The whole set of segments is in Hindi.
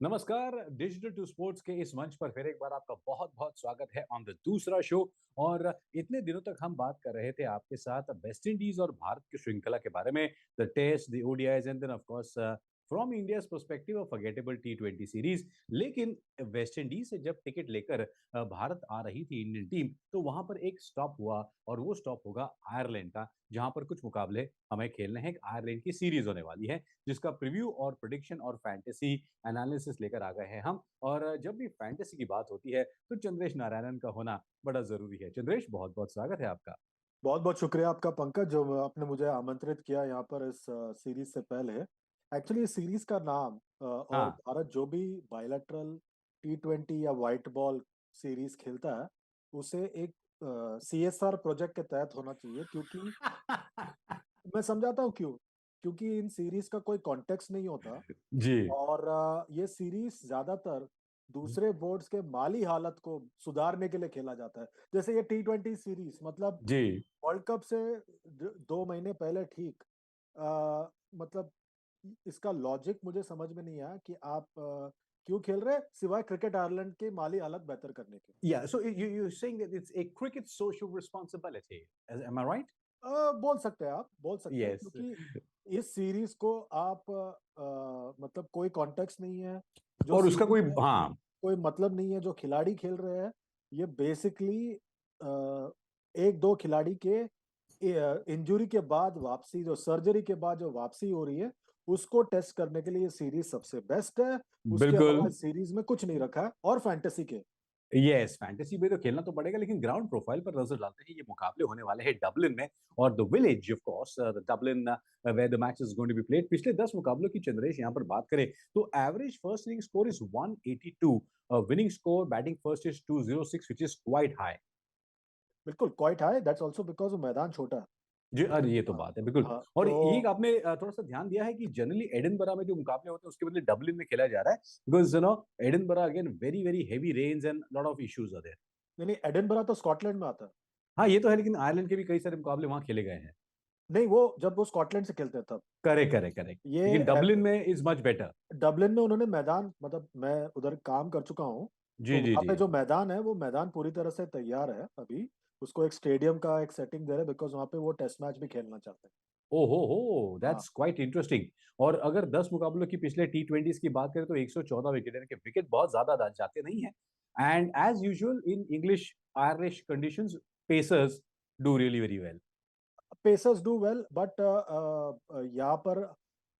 नमस्कार। डिजिटल टू स्पोर्ट्स के इस मंच पर फिर एक बार आपका बहुत बहुत स्वागत है ऑन द दूसरा शो। और इतने दिनों तक हम बात कर रहे थे आपके साथ वेस्ट इंडीज और भारत की श्रृंखला के बारे में, the test, the ODIs and then of course from India's perspective of forgettable टी20 सीरीज। लेकिन वेस्ट इंडीज से जब टिकट लेकर भारत आ रही थी इंडियन टीम, तो वहां पर एक स्टॉप हुआ और वो स्टॉप होगा आयरलैंड का, जहां पर कुछ मुकाबले हमें खेलने हैं। एक आयरलैंड की सीरीज होने वाली है जिसका प्रीव्यू और प्रिडिक्शन और फैंटेसी एनालिसिस लेकर आ गए हैं हम। और जब भी फैंटेसी की बात होती है तो चंद्रेश नारायणन का होना बड़ा जरूरी है। चंद्रेश, बहुत बहुत स्वागत है आपका। बहुत बहुत शुक्रिया आपका पंकज, जो आपने मुझे आमंत्रित किया यहाँ पर इस सीरीज से पहले। एक्चुअली इस सीरीज का नाम और हाँ। भारत जो भी बायलैटरल T20 या वाइट बॉल सीरीज खेलता है, उसे एक CSR प्रोजेक्ट के तहत होना चाहिए, क्योंकि मैं समझाता हूँ क्यों। क्योंकि इन सीरीज का कोई कॉन्टेक्स्ट नहीं होता। जी। और ये सीरीज ज्यादातर दूसरे बोर्ड्स के माली हालत को सुधारने के लिए खेला जाता है। जैसे ये T20 सीरीज, मतलब जी। वर्ल्ड कप से 2 महीने पहले ठीक। मतलब इसका लॉजिक मुझे समझ में नहीं आया कि आप क्यों खेल रहे हैं, सिवाय क्रिकेट आयरलैंड की माली हालत बेहतर करने के। Yeah, so you're saying that it's a cricket social responsibility. Am I right? बोल सकते हैं, आप बोल सकते हैं, Yes. क्योंकि इस सीरीज को आप मतलब कोई कॉन्टेक्स्ट नहीं है जो और उसका सीरीज कोई, में, हाँ। कोई मतलब नहीं है जो खिलाड़ी खेल रहे हैं। ये बेसिकली एक दो खिलाड़ी के इंजरी के बाद वापसी, जो सर्जरी के बाद जो वापसी हो रही है, उसको टेस्ट करने के लिए ये सीरीज सबसे बेस्ट है। उसके बिल्कुल। अलावा सीरीज में कुछ नहीं रखा है, और फैंटेसी के। यस, फैंटेसी में तो खेलना तो पड़ेगा, लेकिन ग्राउंड प्रोफाइल पर नजर डालते हैं। ये मुकाबले होने वाले हैं डबलिन में, और the village of course, the Dublin where the match is going to be played. पिछले 10 मुकाबलों की चंद्रेश यहाँ पर बात करें तो average first inning score is 182, winning score batting first is 206, which is quite high. बिल्कुल quite high, that's also because मैदान छोटा है। जी, अरे ये तो हाँ। बात है बिल्कुल। हाँ, और ये तो आपने थोड़ा सा ध्यान दिया है कि जनरली एडिनबरा में जो मुकाबले होते हैं उसके बदले डबलिन में खेला जा रहा है, because you know Edinburgh again very very heavy rains and lot of issues are there. नहीं नहीं, एडिनबरा तो स्कॉटलैंड में आता है। हाँ, ये तो है, लेकिन आयरलैंड के भी कई सारे मुकाबले वहां खेले गए हैं। नहीं, वो जब वो स्कॉटलैंड से खेलते हैं तब। Correct correct correct. ये लेकिन डबलिन में इज मच बेटर। डबलिन में उन्होंने मैदान, मतलब मैं उधर काम कर चुका हूँ, तो जी जी वहाँ जी। पे जो मैदान है वो मैदान पूरी तरह से तैयार है अभी। उसको एक स्टेडियम का एक सेटिंग दे रहे हैं, बिकॉज वहाँ पे वो टेस्ट मैच भी खेलना चाहते हैं। ओ हो, हाँ। That's quite interesting. और अगर 10 मुकाबलों की पिछले टी20 की बात करें तो 114 विकेट, यानी कि विकेट बहुत ज्यादा जाते नहीं है। And as usual in English Irish conditions, pacers do really very well. Pacers do well, but यहाँ पर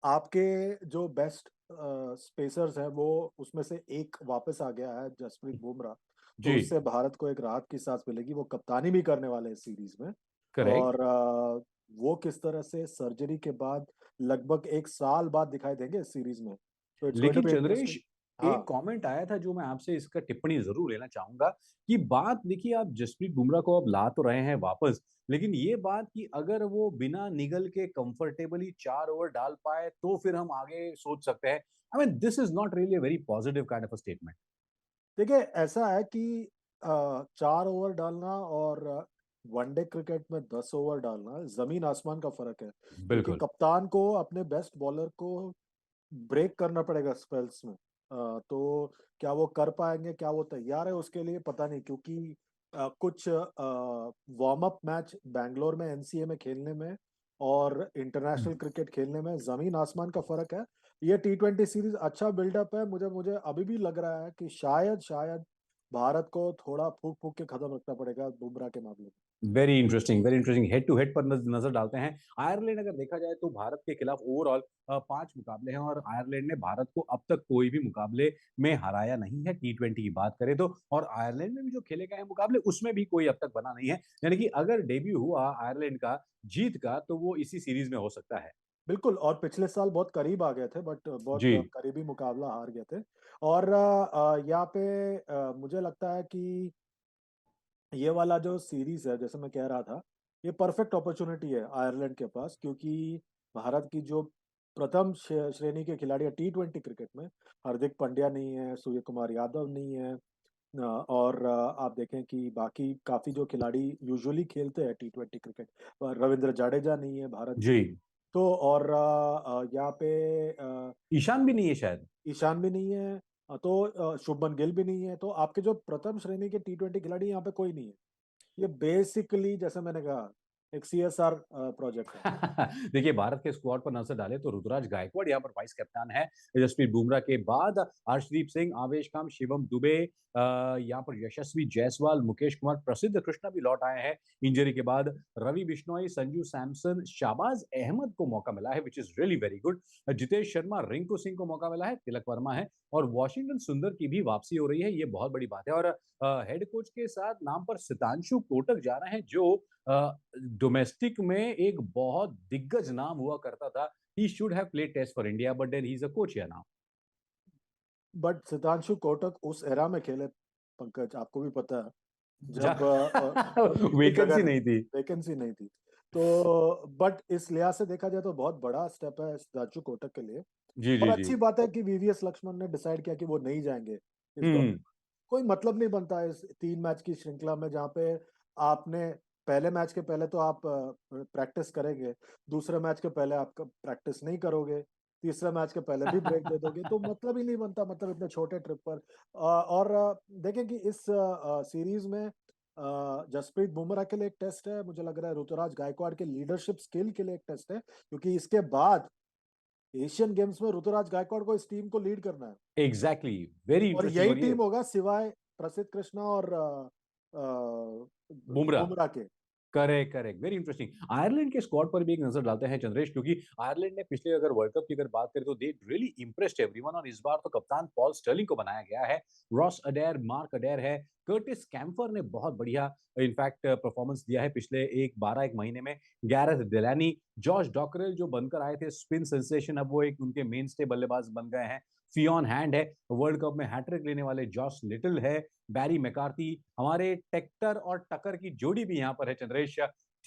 आपके जो बेस्ट स्पेसर्स हैं, वो उसमें से एक वापस आ गया है, जसप्रीत बुमराह। तो जी। उससे भारत को एक राहत की सांस मिलेगी। वो कप्तानी भी करने वाले हैं इस सीरीज में। करेक्ट। और वो किस तरह से सर्जरी के बाद लगभग एक साल बाद दिखाई देंगे इस सीरीज में, तो इट्स गोइंग टू लेकिन बी चंद्रेश, इंटरेस्टिंग। हाँ। एक कमेंट आया था जो मैं आपसे इसका टिप्पणी जरूर लेना चाहूंगा। कि बात देखिए, आप जसप्रीत बुमराह को अब ला तो रहे हैं वापस, लेकिन ये बात कि अगर वो बिना निगल के कंफर्टेबली 4 ओवर डाल पाए तो फिर हम आगे सोच सकते हैं। I mean this is not really a very positive kind of a statement. देखिए, ऐसा है कि 4 ओवर डालना और वनडे क्रिकेट में 10 ओवर डालना, जमीन आसमान का फर्क है। क्योंकि बिल्कुल। कप्तान को अपने बेस्ट बॉलर को ब्रेक करना पड़ेगा स्पेल्स में। तो क्या वो कर पाएंगे, क्या वो तैयार है उसके लिए, पता नहीं। क्योंकि कुछ वार्म अप मैच बैंगलोर में एनसीए में खेलने में और इंटरनेशनल क्रिकेट खेलने में जमीन आसमान का फर्क है। ये T20 सीरीज अच्छा बिल्डअप है। मुझे मुझे अभी भी लग रहा है कि शायद शायद भारत को थोड़ा फूक फूक के कदम रखना पड़ेगा बुमराह के मामले में। Very interesting, very interesting. Head to head पर नजर डालते हैं। आयरलैंड अगर देखा जाए तो भारत के खिलाफ ओवरऑल 5 मुकाबले हैं, और आयरलैंड ने भारत को अब तक कोई भी मुकाबले में हराया नहीं है टी20 की बात करें तो। और आयरलैंड में भी जो खेले गए हैं मुकाबले, उसमें भी कोई अब तक बना नहीं है। यानी कि अगर डेब्यू हुआ आयरलैंड का जीत का, तो वो इसी सीरीज में हो सकता है। बिल्कुल, और पिछले साल बहुत करीब आ गए थे, बट बहुत जी। करीबी मुकाबला हार गए थे। और यहाँ पे मुझे लगता है कि ये वाला जो सीरीज है, जैसे मैं कह रहा था, ये परफेक्ट अपॉर्चुनिटी है आयरलैंड के पास, क्योंकि भारत की जो प्रथम श्रेणी के खिलाड़ी है T20 क्रिकेट में, हार्दिक पांड्या नहीं है, सूर्य कुमार यादव नहीं है। और आप देखें कि बाकी काफी जो खिलाड़ी यूजुअली खेलते हैं T20 क्रिकेट, रविंद्र जाडेजा नहीं है भारत जी। से। तो और यहाँ पे ईशान भी नहीं है शायद। ईशान भी नहीं है। तो शुभमन गिल भी नहीं है, तो आपके जो प्रथम श्रेणी के टी20 खिलाड़ी यहाँ पे कोई नहीं है। ये बेसिकली जैसे मैंने कहा एक सीएसआर प्रोजेक्ट है। देखिए, भारत के स्क्वाड पर नजर डाले तो ऋतुराज गायकवाड़ यहाँ पर वाइस कप्तान है। जसप्रीत बुमराह के बाद अर्शदीप सिंह, आवेश खान, शिवम दुबे, यहाँ पर यशस्वी जायसवाल, मुकेश कुमार, प्रसिद्ध कृष्णा भी लौट आए हैं इंजरी के बाद। रवि बिश्नोई, संजू सैमसन, शाबाज अहमद को मौका मिला है, which is really very good. Jitesh Sharma, Rinku Singh को मौका मिला है, तिलक वर्मा है, और वॉशिंगटन सुंदर की भी वापसी हो रही है, ये बहुत बड़ी बात है। और हेड कोच के साथ नाम पर सितांशु कोटक जा रहे हैं, जो डोमेस्टिक में एक बहुत दिग्गज नाम हुआ करता था। He should have played test for India, but then he is a coach या नाउ। बट सितांशु कोटक उस एरा में खेले, पंकज आपको भी पता है, जा जब उनकी वैकेंसी जगह नहीं थी। वैकेंसी नहीं थी। तो बट इस लिहाज से देखा जाए तो बहुत बड़ा स्टेप है सितांशु कोटक के लिए। जी और जी जी। अच्छी बात है कि वीवीएस लक्ष्मण ने डिसाइड किया कि वो नहीं जाएंगे इस दौर हम्म। में। कोई मतलब नहीं बनता है इस 3 मैच की श्रृंखला में, जहाँ पे आपने पहले मैच के पहले तो आप प्रैक्टिस करेंगे, दूसरे मैच के पहले आप प्रैक्टिस नहीं करोगे, तीसरे मैच के पहले भी ब्रेक दे दोगे, तो मतलब ही नहीं बनता, मतलब इतने छोटे ट्रिप पर। और देखें कि इस सीरीज में जसप्रीत बुमराह के लिए एक टेस्ट है, मुझे लग रहा है ऋतुराज गायकवाड़ के लीडरशिप स्किल के लिए एक टेस्ट है, क्योंकि इसके बाद एशियन गेम्स में ऋतुराज गायकवाड़ को इस टीम को लीड करना है। एग्जैक्टली, वेरी और इंटरेस्टिंग। यही और ये टीम होगा सिवाय प्रसिद्ध कृष्णा और बुमराह। बुमराह के। Correct correct, very interesting. Ireland के स्क्वाड पर भी एक नजर डालते हैं चंद्रेश, क्योंकि आयरलैंड ने पिछले अगर वर्ल्ड कप की अगर बात करें तो दे रियली इम्प्रेस्ड एवरीवन, और इस बार तो कप्तान पॉल स्टर्लिंग को बनाया गया है। रॉस अडेर, मार्क अडेर है, कर्टिस कैम्फर ने बहुत बढ़िया इनफैक्ट परफॉर्मेंस दिया है पिछले एक महीने में। गैरेथ डेलानी, जॉश डॉकरेल जो बनकर आए थे स्पिन सेंसेशन, अब वो एक उनके मेन स्टे बल्लेबाज बन गए हैं। फियोन हैंड है, वर्ल्ड कप में हैट्रिक लेने वाले जॉस लिटिल है, बैरी मैकार्थी, हमारे टेक्टर और टकर की जोड़ी भी यहाँ पर है Chandresh,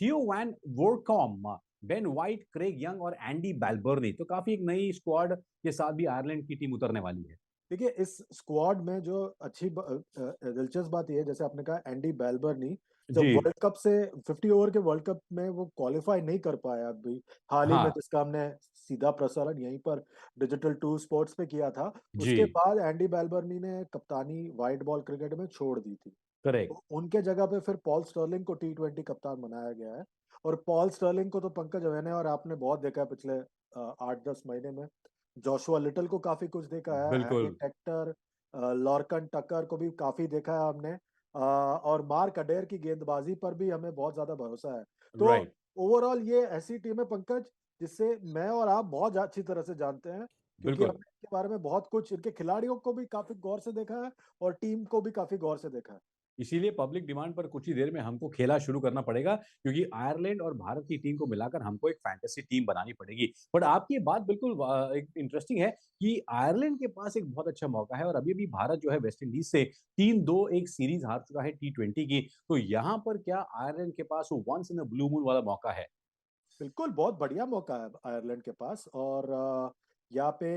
Theo van Woerkom, Ben White, Craig Young और एंडी बैलबर्नी। तो काफी एक नई स्क्वाड के साथ भी आयरलैंड की टीम उतरने वाली है। देखिए इस स्क्वाड में जो दिलचस्प बात यह है, जैसे आपने कहा एंडी बैलबर्नी, जब जी। वर्ल्ड कप से 50 ओवर के वर्ल्ड कप में वो क्वालिफाई नहीं कर पाया अभी हाल ही में, हाँ। जिसका हमने सीधा प्रसारण यहीं पर डिजिटल 2 स्पोर्ट्स पे किया था। जी। उसके बाद एंडी बैलबर्नी ने कप्तानी व्हाइट बॉल क्रिकेट में छोड़ दी थी। करेक्ट। तो उनके जगह पे फिर पॉल स्टर्लिंग को टी20 कप्तान बनाया गया है। और पॉल स्टर्लिंग को तो पंकज, मैंने और आपने बहुत देखा है पिछले 8-10 महीने में। जोशुआ लिटल को काफी कुछ देखा है, हैरी बिल्कुल। टेक्टर, लॉर्कन टकर को भी काफी देखा है हमने, और मार्क अडेर की गेंदबाजी पर भी हमें बहुत ज्यादा भरोसा है। तो राइट। ओवरऑल ये ऐसी टीम है पंकज, जिससे मैं और आप बहुत अच्छी तरह से जानते हैं, क्योंकि बिल्कुल। हमने इनके बारे में बहुत कुछ, इनके खिलाड़ियों को भी काफी गौर से देखा है और टीम को भी काफी गौर से देखा है। इसीलिए पब्लिक डिमांड पर कुछ ही देर में हमको खेला शुरू करना पड़ेगा, क्योंकि आयरलैंड और भारत की टीम को मिलाकर हमको एक फैंटेसी टीम बनानी पड़ेगी। बट आपकी ये बात बिल्कुल एक इंटरेस्टिंग है कि आयरलैंड के पास एक बहुत अच्छा मौका है, और अभी भी भारत जो है वेस्ट इंडीज से 3-2 एक सीरीज हार चुका है टी20 की। तो यहाँ पर क्या आयरलैंड के पास वो once in a blue moon वाला मौका है? बिल्कुल, बहुत बढ़िया मौका है आयरलैंड के पास। और यहाँ पे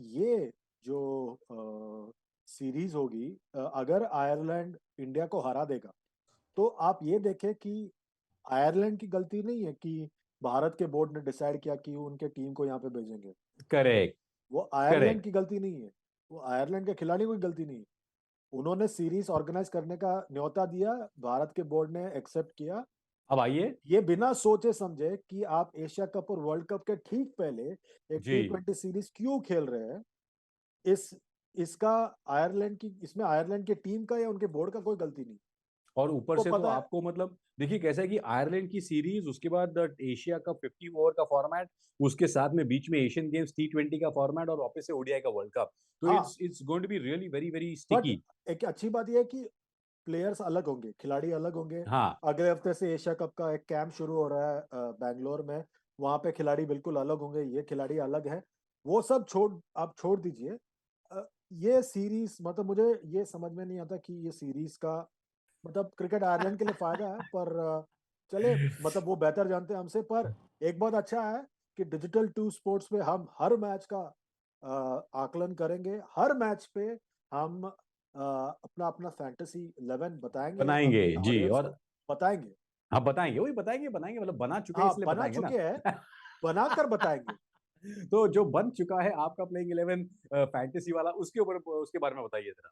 ये जो सीरीज होगी, अगर आयरलैंड इंडिया को हरा देगा, तो आप ये देखें कि आयरलैंड की गलती नहीं है कि भारत के बोर्ड ने डिसाइड किया कि उनके टीम को यहाँ पे भेजेंगे। करेक्ट। वो आयरलैंड करेक्ट। की गलती नहीं है, वो आयरलैंड के खिलाड़ियों की गलती नहीं है। उन्होंने सीरीज ऑर्गेनाइज करने का न्योता दिया, भारत के बोर्ड ने एक्सेप्ट किया। अब आइए। ये बिना सोचे समझे कि आप एशिया कप और वर्ल्ड कप के ठीक पहले एक जी। टी20 सीरीज क्यों खेल रहे हैं, इस इसका आयरलैंड की, इसमें आयरलैंड की टीम का या उनके बोर्ड का कोई गलती नहीं। और ऊपर को से तो पता है। आपको मतलब देखिए कैसा है कि आयरलैंड की सीरीज, उसके बाद एशिया का 50 ओवर का फॉर्मेट, उसके साथ में बीच में एशियन गेम्स टी20 का फॉर्मेट, और वापस से ओडीआई का वर्ल्ड कप। तो हाँ, it's going to be really very very but sticky. एक अच्छी बात यह है कि प्लेयर्स अलग होंगे, खिलाड़ी अलग होंगे। हाँ। अगले हफ्ते से एशिया कप का एक कैंप शुरू हो रहा है बैंगलोर में, वहां पे खिलाड़ी बिल्कुल अलग होंगे, ये खिलाड़ी अलग है। वो सब आप छोड़ दीजिए। ये सीरीज, मतलब मुझे ये समझ में नहीं आता कि ये सीरीज का मतलब क्रिकेट आयरलैंड के लिए फायदा है, पर चले, मतलब वो बेहतर जानते हैं हमसे। पर एक बात अच्छा है कि डिजिटल 2 स्पोर्ट्स पे हम हर मैच का आकलन करेंगे, हर मैच पे हम अपना अपना फैंटेसी 11 बताएंगे बनाएंगे अपने जी। ऑडियंस और को, बताएंगे। हाँ बताएंगे, वही बताएंगे, बनाएंगे मतलब बना चुके हैं हाँ, इसलिए बना बताएंगे चुके हैं, ना। बनाकर बताएंगे। तो जो बन चुका है आपका प्लेइंग 11 फैंटेसी वाला, उसके ऊपर उसके बारे में बताइए जरा।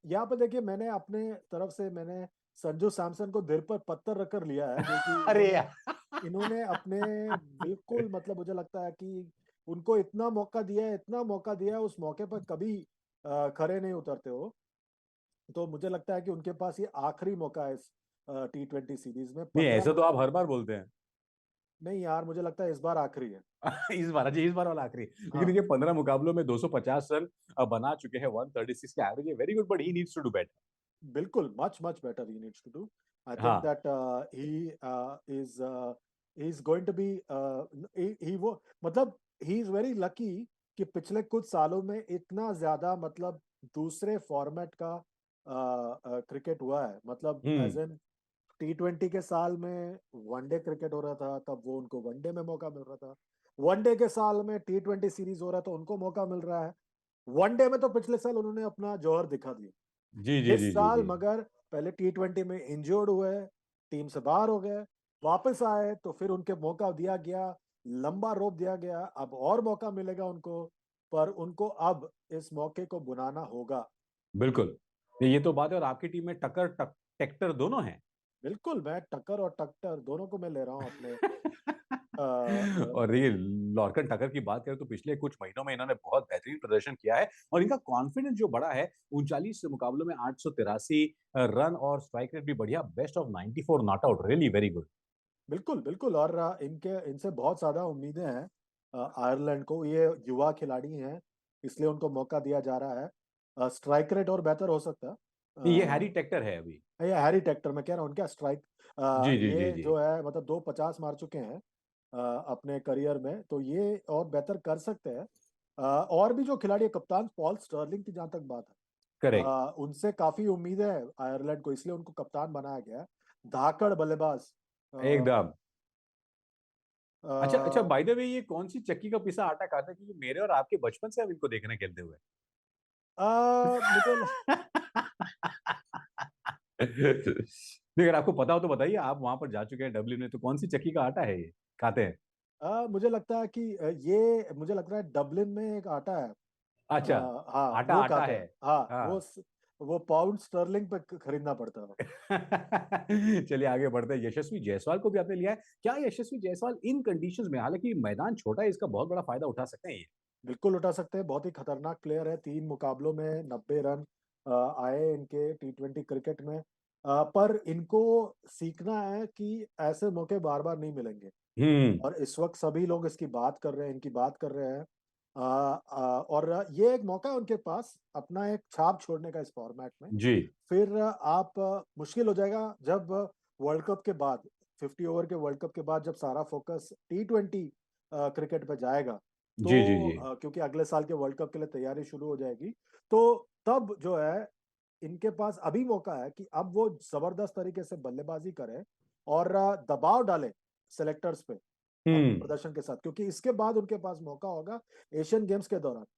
यहाँ पे देखिए, मैंने अपने तरफ से मैंने संजू सैमसन को दिल पर पत्थर रखकर लिया है, जो कि अरे इन्होंने यार। इन्होंने अपने बिल्कुल, मतलब मुझे लगता है कि उनको इतना मौका दिया है, इतना मौका दिया है, उस मौके पर कभी खरे नहीं उतरते हो। तो मुझे लगता है कि उनके पास ये आखिरी मौका है इस T20 सीरीज में। नहीं, 15 ऐसा तो मैच। आप हर बार बोलते हैं। नहीं यार, मुझे लगता है इस बार आखिरी है। इस बार, जी, इस बार वाला आखिरी, लेकिन हाँ, देखिए 15 मुकाबलों में 250 रन बना चुके हैं, 136 का एवरेज है, very good, but he needs to do better. बिल्कुल, much much better he needs to do. I think हाँ। That is he is going to be, he वो, मतलब ही इज वेरी लकी कि पिछले कुछ सालों में इतना ज्यादा, मतलब दूसरे फॉर्मेट का क्रिकेट हुआ है, मतलब एज हम्म। एन T20 के साल में वनडे क्रिकेट हो रहा था, तब वो उनको वनडे में मौका मिल रहा था। वनडे के साल में T20 सीरीज हो रहा है, तो उनको मौका मिल रहा है। वनडे में तो पिछले साल उन्होंने अपना जौहर दिखा दिया। जी जी इस जी जी साल जी। मगर पहले T20 में इंजर्ड हुए, टीम से बाहर हो गए, वापस आए तो फिर उनके मौका दिया गया, लंबा रोप दिया गया, अब और मौका मिलेगा उनको। पर उनको अब इस मौके को बुनाना होगा। बिल्कुल, ये तो बात है, और आपकी टीम में टक्कर टेक्टर दोनों हैं। बिल्कुल, मैं टक्कर और टक्कर दोनों को मैं ले रहा हूँ अपने। अ, और देखिए, लॉर्कन टकर की बात करें तो पिछले कुछ महीनों में इन्होंने बहुत बेहतरीन प्रदर्शन किया है, और इनका कॉन्फिडेंस जो बढ़ा है, 39 मुकाबलों में 883 रन, और स्ट्राइक रेट भी बढ़िया, best of 94 not out, really very good. बिल्कुल बिल्कुल, और इनके इनसे बहुत ज्यादा उम्मीदें हैं आयरलैंड को। ये युवा खिलाड़ी हैं, इसलिए उनको मौका दिया जा रहा है। स्ट्राइक रेट और बेहतर हो सकता है। ये हैरी टेक्टर है अभी। ये हैरी टेक्टर, मैं कह रहा हूँ, उनका स्ट्राइक जी जी जी ये जी। जो है, मतलब 250 मार चुके हैं अपने करियर में, तो ये और बेहतर कर सकते हैं। और भी जो खिलाड़ी है, कप्तान पॉल स्टर्लिंग की जहां तक बात है, करेक्ट। उनसे काफी उम्मीद है आयरलैंड को, इसलिए उनको कप्तान बनाया गया है। धाकड़ बल्लेबाज। एकदम। अच्छा अच्छा, अ, बाय द वे, ये कौन सी चक्की का पिसा आटा खाता है, क्योंकि मेरे और आपके बचपन से अब इनको देखने खेलते हुए। मुझे नहीं, अगर आपको पता हो तो बताइए, आप वहां पर जा चुके हैं डब्ल्यू में, तो कौन सी चक्की का आटा है ये खाते हैं? मुझे लगता है कि ये मुझे लग रहा है डबलिन में एक आटा है। अच्छा, हाँ, आटा वो आटा खाते है। हैं। हाँ, हाँ। वो पाउंड स्टर्लिंग पे खरीदना पड़ता है। चलिए आगे बढ़ते हैं, यशस्वी जायसवाल को भी आपने लिया है, क्या यशस्वी जायसवाल इन कंडीशंस में, हालांकि मैदान छोटा है, इसका बहुत बड़ा फायदा उठा सकते हैं ये? बिल्कुल उठा सकते हैं, बहुत ही खतरनाक प्लेयर है। 3 मुकाबलों में 90 रन आए इनके T20 क्रिकेट में। पर इनको सीखना है कि ऐसे मौके बार बार नहीं मिलेंगे, हम्म। और इस वक्त सभी लोग इसकी बात कर रहे हैं, इनकी बात कर रहे हैं। और ये एक मौका है उनके पास अपना एक छाप छोड़ने का इस फॉर्मेट में। जी फिर आप मुश्किल हो जाएगा जब वर्ल्ड कप के बाद, 50 ओवर के वर्ल्ड कप के बाद, जब सारा फोकस T20 क्रिकेट पे जाएगा, जी जी तो जी। क्योंकि अगले साल के वर्ल्ड कप के लिए तैयारी शुरू हो जाएगी, तो तब जो है इनके पास अभी मौका है कि अब वो जबरदस्त तरीके से बल्लेबाजी करें और दबाव डालें सेलेक्टर्स पे अपने हम्म। प्रदर्शन के साथ, क्योंकि इसके बाद उनके पास मौका होगा एशियन गेम्स के दौरान। तो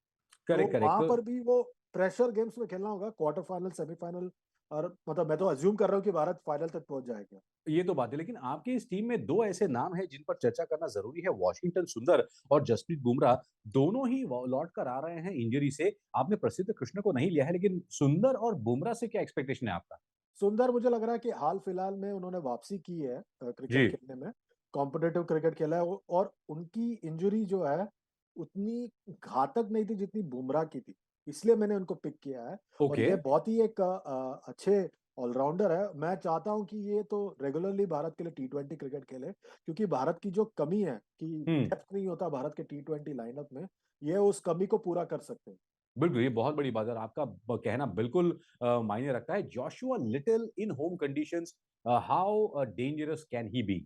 करेक्ट वहां करेक्ट। पर भी वो प्रेशर गेम्स में खेलना होगा, क्वार्टर फाइनल, सेमीफाइनल, और मतलब मैं तो अज्यूम कर रहा हूँ कि भारत फाइनल तक पहुंच जाएगा। ये तो बात है, लेकिन आपकी इस टीम में दो ऐसे नाम हैं जिन पर चर्चा करना जरूरी है, वॉशिंगटन सुंदर और जसप्रीत बुमराह, दोनों ही लौट कर आ रहे हैं इंजरी से। आपने प्रसिद्ध कृष्ण को नहीं लिया है, लेकिन सुंदर और बुमराह से क्या एक्सपेक्टेशन है आपका? सुंदर, मुझे लग रहा है कि हाल फिलहाल में उन्होंने वापसी की है क्रिकेट जी। खेलने में, कॉम्पिटेटिव क्रिकेट खेला है और उनकी इंजरी जो है उतनी घातक नहीं थी जितनी बुमराह की थी, इसलिए मैंने उनको पिक किया है। और ओके। ये बहुत ही एक अच्छे ऑलराउंडर है। मैं चाहता हूं कि ये तो रेगुलरली भारत के लिए T20 क्रिकेट खेले, क्योंकि भारत की जो कमी है कि हम्म। डेप्थ नहीं होता भारत के T20 लाइनअप में, ये उस कमी को पूरा कर सकते हैं। बिल्कुल, ये बहुत बड़ी बात है, और आपका कहना बिल्कुल मायने रखता है। Joshua Little in home conditions, how dangerous can he be?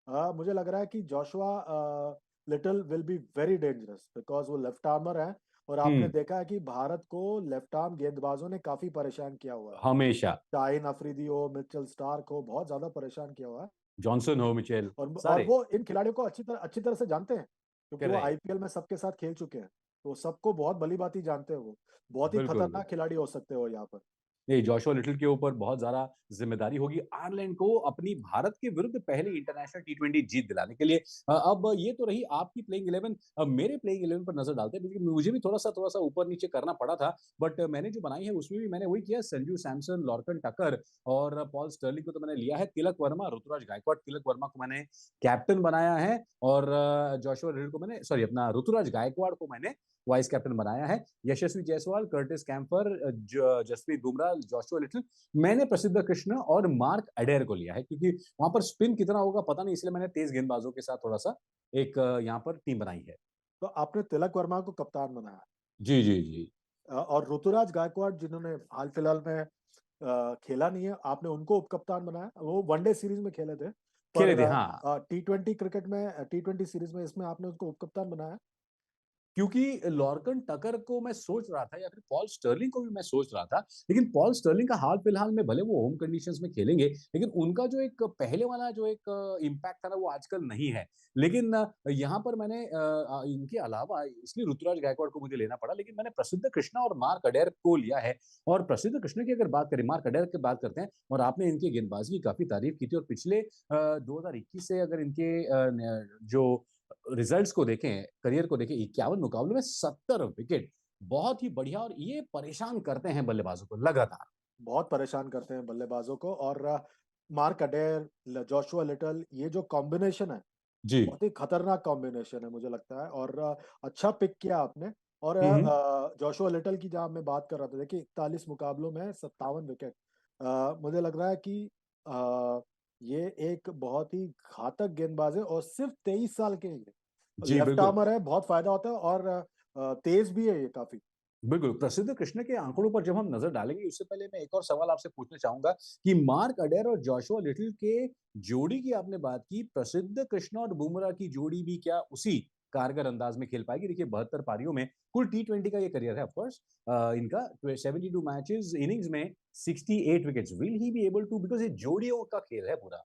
मुझे लग रहा है कि Joshua Little will be very dangerous, because वो लेफ्ट आर्मर है, और आपने हम्म। देखा है कि भारत को लेफ्ट आर्म गेंदबाजों ने काफी परेशान किया हुआ है। हमेशा। शाहिन अफरीदी हो, मिचेल स्टार्क हो, बहुत ज्यादा परेशान किया हुआ है। जॉनसन हो, मिचेल, और सारे। वो इन खिलाड़ियों को अच्छी तरह से जानते हैं, क्योंकि वो करेक्ट। आईपीएल में सबके साथ खेल चुके हैं, तो सबको बहुत भली भांति जानते हैं। वो बहुत ही बिल्कुल। खतरनाक खिलाड़ी हो सकते हो यहाँ पर। नहीं, जोशुआ लिटिल के ऊपर बहुत ज़्यादा ज़िम्मेदारी होगी आयरलैंड को अपनी भारत के विरुद्ध पहली इंटरनेशनल टी20 जीत दिलाने के लिए। अब ये तो रही आपकी प्लेइंग 11। अब मेरे प्लेइंग 11 पर नज़र डालते हैं क्योंकि मुझे भी थोड़ा-सा ऊपर-नीचे करना पड़ा था। बट मैंने जो बनाई है उसमें भी मैंने वही किया, संजू सैमसन, लॉर्कन टकर और पॉल स्टर्लिंग को तो मैंने लिया है। तिलक वर्मा, ऋतुराज गायकवाड़, तिलक वर्मा को मैंने कैप्टन बनाया है और जोशुआ लिटिल को मैंने सॉरी अपना ऋतुराज गायकवाड़ को मैंने वाइस कैप्टन बनाया है। Yashasvi Jaiswal, Curtis Campher, Jasprit Bumrah, Joshua Little, मैंने प्रसिद्ध कृष्ण और मार्क अडेर को लिया है क्योंकि वहां पर स्पिन कितना होगा पता नहीं, इसलिए मैंने तेज गेंदबाजों के साथ थोड़ा सा एक यहाँ पर टीम बनाई है। तो आपने तिलक वर्मा को कप्तान बनाया। जी जी जी। और ऋतुराज गायकवाड़ जिन्होंने हाल फिलहाल में खेला नहीं है, आपने उनको उप कप्तान बनाया। वो वनडे सीरीज में खेले थे, पर खेले थे हाँ। टी20 क्रिकेट में, टी20 सीरीज में इसमें आपने उसको उप कप्तान बनाया। क्योंकि लॉर्कन टकर को मैं सोच रहा था या फिर पॉल स्टर्लिंग को भी मैं सोच रहा था, लेकिन पॉल स्टर्लिंग का हाल फिलहाल में भले वो होम कंडीशंस में खेलेंगे, लेकिन उनका जो एक पहले वाला जो एक इम्पैक्ट था ना वो आजकल नहीं है। लेकिन यहाँ पर मैंने इनके अलावा इसलिए ऋतुराज गायकवाड़ को मुझे लेना पड़ा, लेकिन मैंने प्रसिद्ध कृष्णा और मार्क अडेर को लिया है। और प्रसिद्ध कृष्णा की अगर बात करें, मार्क अडेर की बात करते हैं, और आपने इनकी गेंदबाजी की काफी तारीफ की थी, और पिछले 2021 से अगर इनके जो रिजल्ट्स को देखें, करियर को देखें, 51 मुकाबलों में 70 विकेट, बहुत ही बढ़िया। और ये परेशान करते हैं बल्लेबाजों को लगातार। बहुत परेशान करते हैं बल्लेबाजों को। और मार्क अडेर, जोशुआ लिटल, ये जो कॉम्बिनेशन है जी। बहुत ही खतरनाक कॉम्बिनेशन है मुझे लगता है। और अच्छा पिक किया आपने। और हम्म। जोशुआ लिटल की जहां मैं बात कर रहा था, देखिए 41 मुकाबलों में 57 विकेट। मुझे लग रहा है कि ये एक बहुत ही घातक गेंदबाज है और सिर्फ 23 साल के ही है। जी लेफ्ट बिल्कुल। आर्मर है, बहुत फायदा होता है। और तेज भी है ये काफी। बिल्कुल, प्रसिद्ध कृष्ण के आंकड़ों पर जब हम नजर डालेंगे, उससे पहले मैं एक और सवाल आपसे पूछना चाहूंगा कि मार्क अडेर और जोशुआ लिटिल के जोड़ी की आपने बात की, प्रसिद्ध कृष्ण और बुमराह की जोड़ी भी क्या उसी कारगर अंदाज में खेल पाएगी? देखिए 72 पारियों में कुल टी20 का ये करियर है, ऑफकोर्स इनका 72 मैचेस इनिंग्स में 68 wickets, will he be able to, because ये जोड़ियों का खेल है पूरा।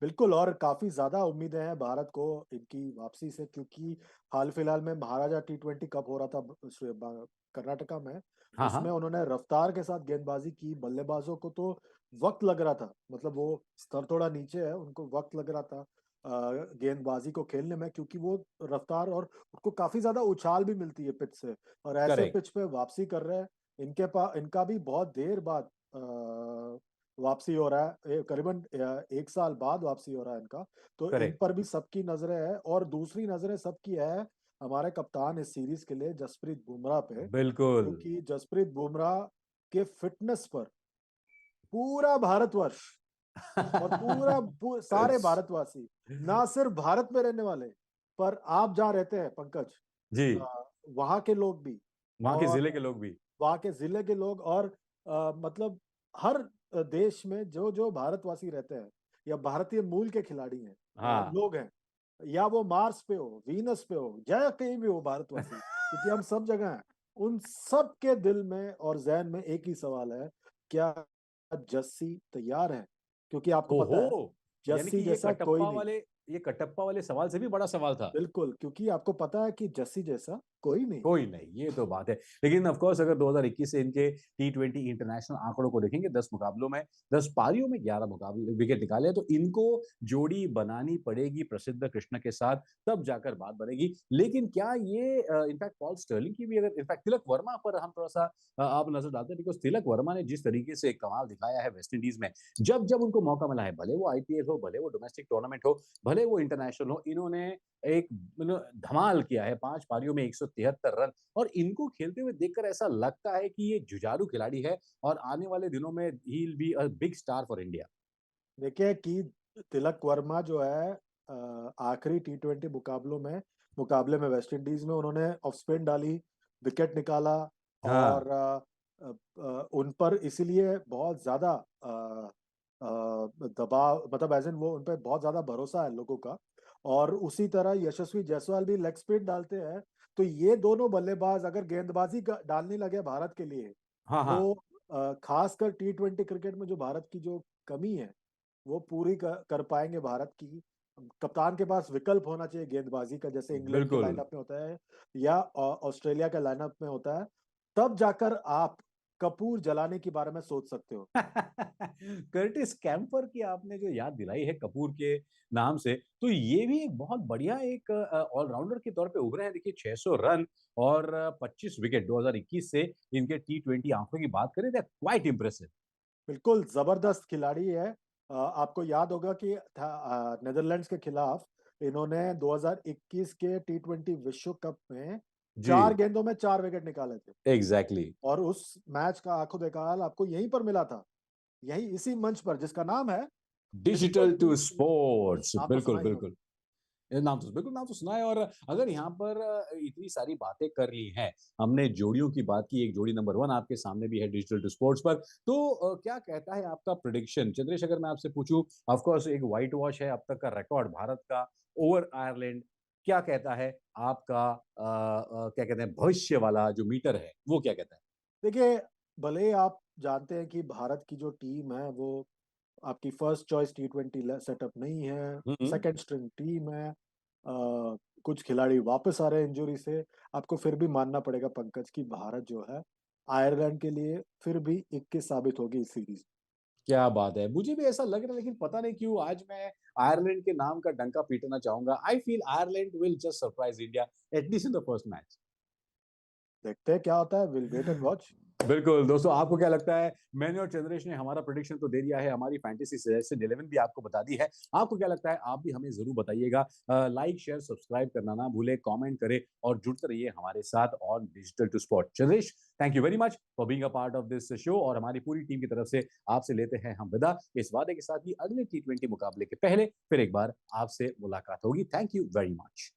बिल्कुल। और काफी ज्यादा उम्मीदें हैं भारत को इनकी वापसी से, क्योंकि हाल फिलहाल में महाराजा टी20 कप हो रहा था कर्नाटका में। हाँ उसमें हाँ। उन्होंने रफ्तार के साथ गेंदबाजी की। बल्लेबाजों को तो वक्त लग रहा था, मतलब वो स्तर थोड़ा नीचे है, उनको वक्त लग रहा था गेंदबाजी को खेलने में, क्योंकि वो रफ्तार और उनको काफी ज्यादा उछाल भी मिलती है पिच से। और ऐसे करेक्ट। पिच पे वापसी कर रहे हैं। इनके पास, इनका भी बहुत देर बाद वापसी हो रहा है, करीबन 1 साल बाद वापसी हो रहा है इनका। तो इन करेक्ट। पर भी सबकी नजरें हैं। और दूसरी नजरें सबकी है हमारे कप्तान इस सीरीज के लिए, जसप्रीत बुमराह पे। बिल्कुल। क्योंकि जसप्रीत बुमराह के फिटनेस पर पूरा भारतवर्ष और सारे भारतवासी, ना सिर्फ भारत में रहने वाले, पर आप जहाँ रहते हैं पंकज, जी। वहां के लोग भी, वहां के और जिले के लोग भी। वहाँ के जिले के लोग, और मतलब हर देश में जो जो भारतवासी रहते हैं या भारतीय मूल के खिलाड़ी हैं, हाँ। लोग हैं, या वो मार्स पे हो, वीनस पे हो, या कहीं भी हो भारतवासी, क्योंकि हम सब जगह हैं, उन सब के दिल में और जहन में एक ही सवाल है, क्या जस्सी तैयार है? क्योंकि आपको पता है ओहो! यानी कि जस्सी जैसा कोई नहीं। ये कटप्पा वाले सवाल से भी बड़ा सवाल था। बिल्कुल, क्योंकि आपको पता है कि जस्सी जैसा कोई नहीं। कोई नहीं, ये तो बात है। लेकिन ऑफ कोर्स अगर 2021 से इनके टी20 इंटरनेशनल आंकड़ों को देखेंगे, 10 मुकाबलों में 10 पारियों में 11 मुकाबले विकेट निकाले, तो इनको जोड़ी बनानी पड़ेगी प्रसिद्ध कृष्ण के साथ, तब जाकर बात बनेगी। लेकिन क्या ये इनफैक्ट पॉल स्टर्लिंग की भी अगर इनफैक्ट तिलक वर्मा पर हम थोड़ा-सा आप नज़र डालते हैं, बिकॉज़ तिलक वर्मा ने जिस तरीके से कमाल दिखाया है वेस्ट इंडीज़ में, जब-जब उनको मौका मिला है, भले वो आईपीएल हो, भले वो डोमेस्टिक टूर्नामेंट हो, भले वो इंटरनेशनल हो, इन्होंने एक धमाल किया है। 5 पारियों में 173 रन, और इनको खेलते हुए देखकर ऐसा लगता है कि ये जुझारू खिलाड़ी है और आने वाले दिनों में he will be a big star for India. देखिए कि तिलक वर्मा जो है, आखिरी टी20 मुकाबले में वेस्ट इंडीज में उन्होंने ऑफ स्पिन डाली, विकेट निकाला। और हाँ, उन पर इसीलिए बहुत ज्यादा दबाव, मतलब एज इन वो उन पर बहुत ज्यादा भरोसा है लोगों का। और उसी तरह यशस्वी जायसवाल भी लेग स्पिन डालते हैं। तो ये दोनों बल्लेबाज अगर गेंदबाजी डालने लगे भारत के लिए, हाँ, हाँ, तो खासकर टी20 क्रिकेट में जो भारत की जो कमी है, वो पूरी कर पाएंगे भारत की। कप्तान के पास विकल्प होना चाहिए गेंदबाजी का, जैसे इंग्लैंड के बिल्कुल। लाइनअप में होता है या ऑस्ट्रेलिया के लाइनअप में होता है। तब जाकर आप कपूर जलाने के बारे में सोच सकते हो। कर्टिस कैम्पर की आपने जो याद दिलाई है कपूर के नाम से, तो ये भी एक बहुत बढ़िया एक ऑलराउंडर के तौर पे उभरे हैं। देखिए 600 रन और 25 विकेट 2021 से इनके टी20 आंकड़ों की बात करें तो क्वाइट इंप्रेसिव। बिल्कुल जबरदस्त खिलाड़ी है। आपको याद होगा कि नेदरलैंड्स के खिलाफ इन्होंने 2021 के टी20 विश्व कप में जी 4 गेंदों में 4 विकेट निकाले थे। Exactly exactly. और उस मैच का आंखों देखा हाल आपको यहीं पर मिला था, यही इसी मंच पर जिसका नाम है digital digital to to sports. Sports, नाम तो सुना बिल्कुल ही होगा। बिल्कुल। ये नाम तो बिल्कुल नाम तो सुना है। और अगर यहाँ पर इतनी सारी बातें कर ली हैं, हमने जोड़ियों की बात की, एक जोड़ी नंबर 1 आपके सामने भी है डिजिटल टू स्पोर्ट्स पर, तो क्या कहता है आपका प्रिडिक्शन चंद्रेश? अगर मैं आपसे पूछूं, ऑफ कोर्स एक व्हाइट वॉश है अब तक का रिकॉर्ड भारत का ओवर आयरलैंड, क्या कहता है आपका क्या कहते हैं भविष्य वाला जो मीटर है वो क्या कहता है? देखिए, भले ही आप जानते हैं कि भारत की जो टीम है वो आपकी फर्स्ट चॉइस टी20 सेटअप नहीं है, हम्म। सेकंड स्ट्रिंग टीम है। कुछ खिलाड़ी वापस आ रहे हैं इंजरी से। आपको फिर भी मानना पड़ेगा पंकज कि भारत जो है आयरलैंड के लिए फिर भी 21 साबित होगी इस सीरीज। क्या बात है, मुझे भी ऐसा लग रहा है, लेकिन पता नहीं क्यों आज मैं आयरलैंड के नाम का डंका पीटना चाहूंगा। I feel Ireland will just surprise India at least in the first match. देखते हैं क्या होता है, विल वेट एंड वॉच। बिल्कुल दोस्तों, आपको क्या लगता है? मैंने और चंद्रेश ने हमारा प्रेडिक्शन तो दे दिया है, हमारी फैंटेसी सजेशन 11 भी आपको बता दी है। आपको क्या लगता है आप भी हमें जरूर बताइएगा। लाइक शेयर सब्सक्राइब करना ना भूले, कमेंट करें और जुड़ते रहिए हमारे साथ on digital to spot. Chandresh, thank you very much for being a part of this show, और हमारी पूरी टीम की तरफ से आपसे लेते हैं हम विदा, इस वादे के साथ कि अगले टी20 मुकाबले के पहले फिर एक बार आपसे मुलाकात होगी। Thank you very much.